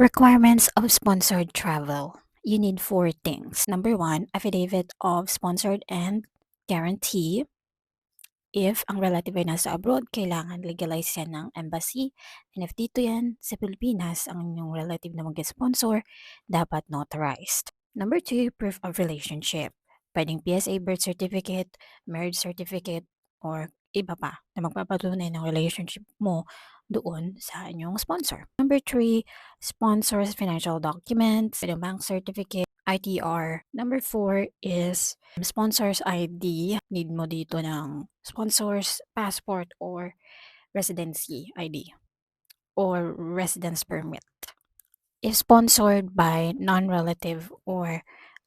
Requirements of sponsored travel. You need four things. Number one, affidavit of sponsored and guarantee. If ang relative ay nasa abroad, kailangan legalize yan ng embassy. And if dito yan sa Pilipinas, ang inyong relative na mag-sponsor, dapat notarized. Number two, proof of relationship. Pwedeng PSA birth certificate, marriage certificate, or iba pa na magpapatunay ng relationship mo doon sa inyong sponsor. Number three, sponsors financial documents, pwedeng bank certificate, ITR. Number four is sponsor's ID. Need mo dito ng sponsor's passport or residency ID or residence permit. If sponsored by non-relative or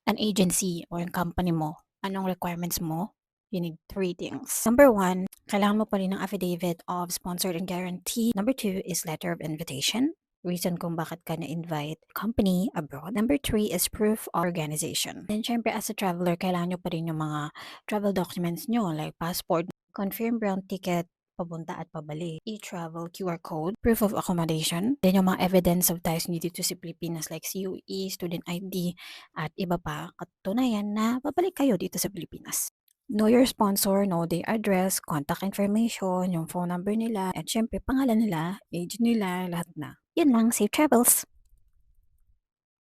an agency or company mo, anong requirements mo? You need three things. Number one, kailangan mo pa rin ng affidavit of sponsored and guarantee. Number two is letter of invitation. Reason kung bakit ka na-invite company abroad. Number three is proof of organization. Then, syempre, as a traveler, kailangan nyo pa rin yung mga travel documents nyo like passport, confirmed ground ticket, papunta at pabalik, e-travel QR code, proof of accommodation, then yung mga evidence of ties nyo dito sa Pilipinas like CUE, student ID, at iba pa, katunayan na babalik kayo dito sa Pilipinas. Know your sponsor, know their address, contact information, yung phone number nila, at syempre pangalan nila, age nila, lahat na. Yun lang, safe travels!